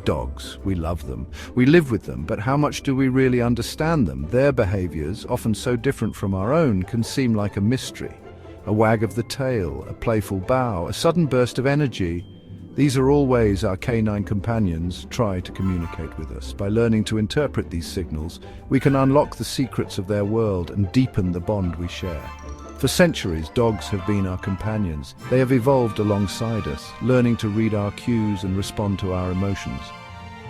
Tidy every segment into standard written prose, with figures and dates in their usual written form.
Dogs, we love them. We live with them, but how much do we really understand them? Their behaviors, often so different from our own, can seem like a mystery. A wag of the tail, a playful bow, a sudden burst of energy. These are all ways our canine companions try to communicate with us. By learning to interpret these signals, we can unlock the secrets of their world and deepen the bond we share. For centuries, dogs have been our companions. They have evolved alongside us, learning to read our cues and respond to our emotions.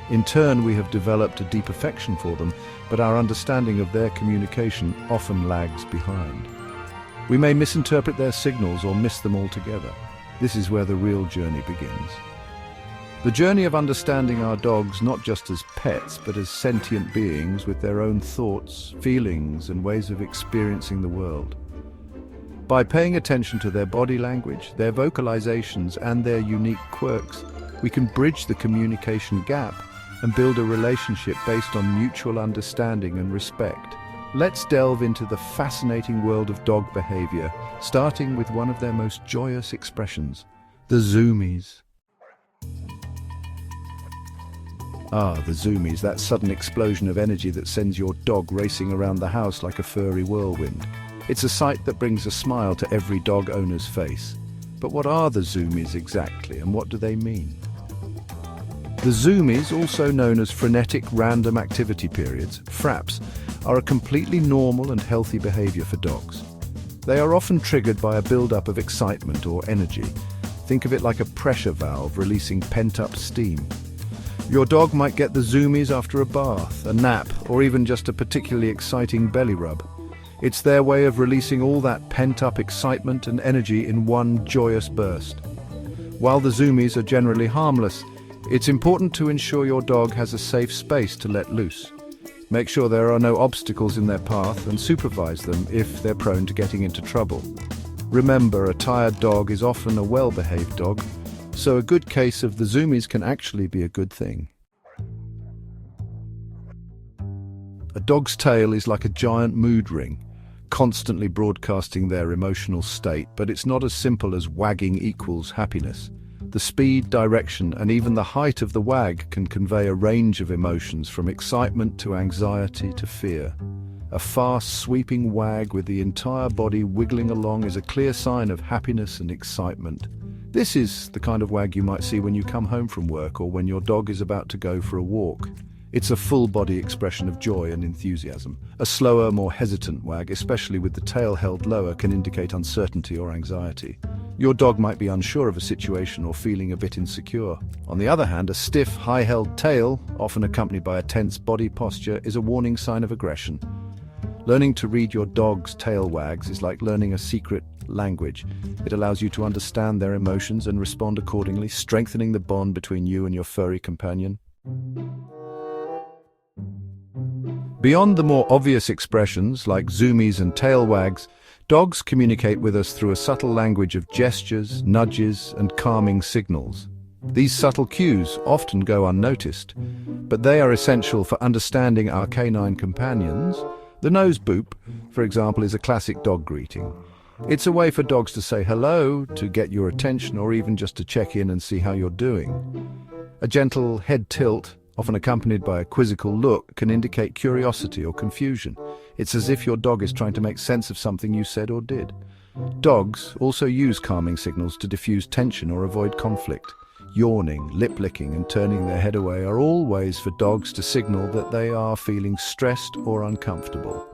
In turn, we have developed a deep affection for them, but our understanding of their communication often lags behind. We may misinterpret their signals or miss them altogether. This is where the real journey begins. The journey of understanding our dogs not just as pets, but as sentient beings with their own thoughts, feelings, and ways of experiencing the world. By paying attention to their body language, their vocalizations, and their unique quirks, we can bridge the communication gap and build a relationship based on mutual understanding and respect. Let's delve into the fascinating world of dog behavior, starting with one of their most joyous expressions, the zoomies. The zoomies, that sudden explosion of energy that sends your dog racing around the house like a furry whirlwind. It's a sight that brings a smile to every dog owner's face. But what are the zoomies exactly, and what do they mean? The zoomies, also known as frenetic random activity periods, FRAPs, are a completely normal and healthy behavior for dogs. They are often triggered by a build-up of excitement or energy. Think of it like a pressure valve releasing pent-up steam. Your dog might get the zoomies after a bath, a nap, or even just a particularly exciting belly rub. It's their way of releasing all that pent-up excitement and energy in one joyous burst. While the zoomies are generally harmless, it's important to ensure your dog has a safe space to let loose. Make sure there are no obstacles in their path and supervise them if they're prone to getting into trouble. Remember, a tired dog is often a well-behaved dog, so a good case of the zoomies can actually be a good thing. A dog's tail is like a giant mood ring, constantly broadcasting their emotional state, but it's not as simple as wagging equals happiness. The speed, direction, and even the height of the wag can convey a range of emotions from excitement to anxiety to fear. A fast, sweeping wag with the entire body wiggling along is a clear sign of happiness and excitement. This is the kind of wag you might see when you come home from work or when your dog is about to go for a walk. It's a full-body expression of joy and enthusiasm. A slower, more hesitant wag, especially with the tail held lower, can indicate uncertainty or anxiety. Your dog might be unsure of a situation or feeling a bit insecure. On the other hand, a stiff, high-held tail, often accompanied by a tense body posture, is a warning sign of aggression. Learning to read your dog's tail wags is like learning a secret language. It allows you to understand their emotions and respond accordingly, strengthening the bond between you and your furry companion. Beyond the more obvious expressions like zoomies and tail wags, dogs communicate with us through a subtle language of gestures, nudges, and calming signals. These subtle cues often go unnoticed, but they are essential for understanding our canine companions. The nose boop, for example, is a classic dog greeting. It's a way for dogs to say hello, to get your attention, or even just to check in and see how you're doing. A gentle head tilt, often accompanied by a quizzical look, can indicate curiosity or confusion. It's as if your dog is trying to make sense of something you said or did. Dogs also use calming signals to diffuse tension or avoid conflict. Yawning, lip-licking, and turning their head away are all ways for dogs to signal that they are feeling stressed or uncomfortable.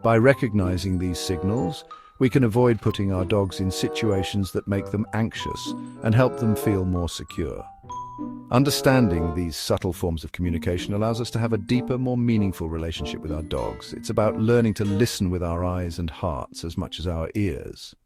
By recognizing these signals, we can avoid putting our dogs in situations that make them anxious and help them feel more secure. Understanding these subtle forms of communication allows us to have a deeper, more meaningful relationship with our dogs. It's about learning to listen with our eyes and hearts as much as our ears.